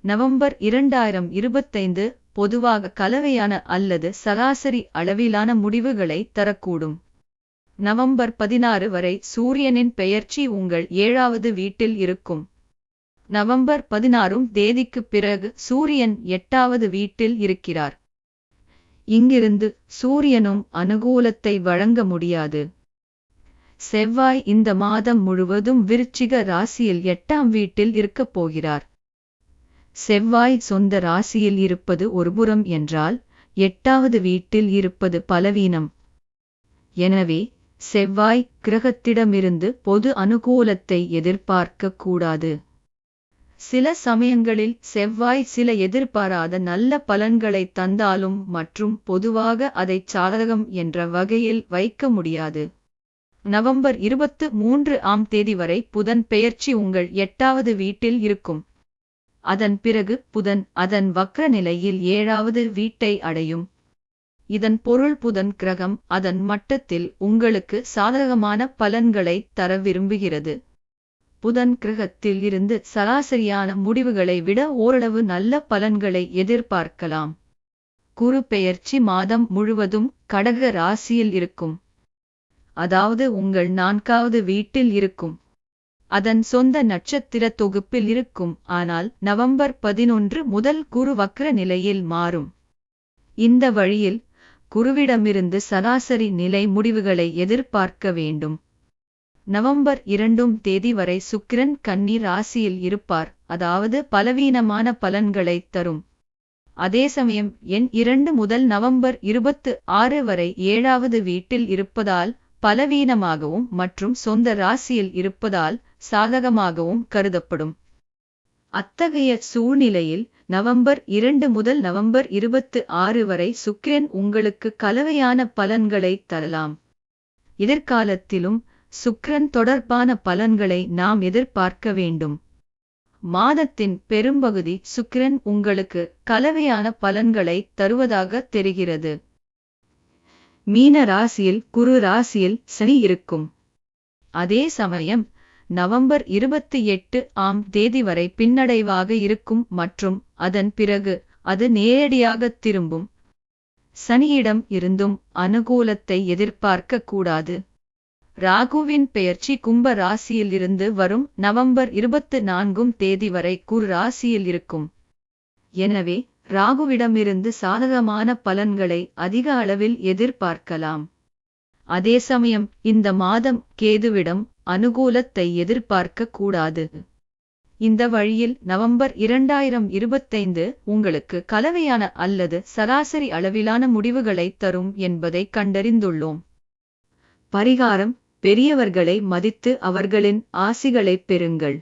November 2025 பொதுவாக கலவையான அல்லது சராசரி அளவிலான முடிவுகளை தரக்கூடும். நவம்பர் 16 வரை சூரியனின் பெயர்ச்சி உங்கள் 7வது வீட்டில் இருக்கும். நவம்பர் 16 தேதிக்குப் பிறகு சூரியன் 8வது வீட்டில் இருக்கிறார். இங்கிருந்து சூரியனும் அனுகூலத்தை வழங்க முடியாது. செவ்வாய் இந்த மாதம் முழுவதும் விருச்சிக ராசியில் 8ஆம் வீட்டில் இருக்கப் போகிறார். செவ்வாய் சொந்த ராசியில் இருப்பது ஒருபுறம் என்றால் 8வது வீட்டில் இருப்பது பலவீனம். எனவே செவ்வாய் கிரகத்திடமிருந்து பொது அனுகூலத்தை எதிர்பார்க்க கூடாது. சில சமயங்களில் செவ்வாய் சில எதிர்பாராத நல்ல பலன்களை தந்தாலும் மற்றும் பொதுவாக அதை சாதகம் என்ற வகையில் வைக்க முடியாது. நவம்பர் 23ஆம் தேதி வரை புதன் பெயர்ச்சி உங்கள் 8வது வீட்டில் இருக்கும். அதன் பிறகு புதன் அதன் வக்ர நிலையில் 7வது வீட்டை அடையும். இதன் பொருள் புதன் கிரகம் அதன் மட்டத்தில் உங்களுக்கு சாதகமான பலன்களை தர விரும்புகிறது. புதன் கிரகத்தில் இருந்து சராசரியான முடிவுகளை விட ஓரளவு நல்ல பலன்களை எதிர்பார்க்கலாம். குரு பெயர்ச்சி மாதம் முழுவதும் கடக ராசியில் இருக்கும். அதாவது உங்கள் 4வது வீட்டில் இருக்கும். அதன் சொந்த நட்சத்திர தொகுப்பில் இருக்கும். ஆனால் நவம்பர் 11 முதல் குரு வக்ர நிலையில் மாறும். இந்த வழியில் குருவிடமிருந்து சராசரி நிலை முடிவுகளை எதிர்பார்க்க வேண்டும். நவம்பர் 2ஆம் தேதி வரை சுக்கிரன் கன்னி ராசியில் இருப்பார், அதாவது பலவீனமான பலன்களை தரும். அதே சமயம் எண் 2 முதல் நவம்பர் 26 வரை 7வது வீட்டில் இருப்பதால் பலவீனமாகவும் மற்றும் சொந்த ராசியில் இருப்பதால் சாதகமாகவும் கருதப்படும். அத்தகைய சூழ்நிலையில் நவம்பர் 2 முதல் நவம்பர் 26 வரை சுக்கிரன் உங்களுக்கு கலவையான பலன்களை தரலாம். எதிர்காலத்திலும் சுக்கிரன் தொடர்பான பலன்களை நாம் எதிர்பார்க்க வேண்டும். மாதத்தின் பெரும்பகுதி சுக்கிரன் உங்களுக்கு கலவையான பலன்களை தருவதாக தெரிகிறது. மீன ராசியில் குரு ராசியில் சனி இருக்கும். அதே சமயம் நவம்பர் 28ஆம் தேதி வரை பின்னடைவாக இருக்கும் மற்றும் அதன் பிறகு அது நேரடியாக திரும்பும். சனியிடம் இருந்தும் அனுகூலத்தை எதிர்பார்க்க கூடாது. ராகுவின் பெயர்ச்சி கும்ப ராசியில் இருந்து வரும் நவம்பர் 24ஆம் தேதி வரை குரு ராசியில் இருக்கும். எனவே ராகுவிடமிருந்து சாதகமான பலன்களை அதிக அளவில் எதிர்பார்க்கலாம். அதே சமயம் இந்த மாதம் கேதுவிடம் அனுகூலத்தை எதிர்பார்க்க கூடாது. இந்த வழியில் நவம்பர் 2025 உங்களுக்கு கலவையான அல்லது சராசரி அளவிலான முடிவுகளை தரும் என்பதை கண்டறிந்துள்ளோம். பரிகாரம்: பெரியவர்களை மதித்து அவர்களின் ஆசிகளை பெறுங்கள்.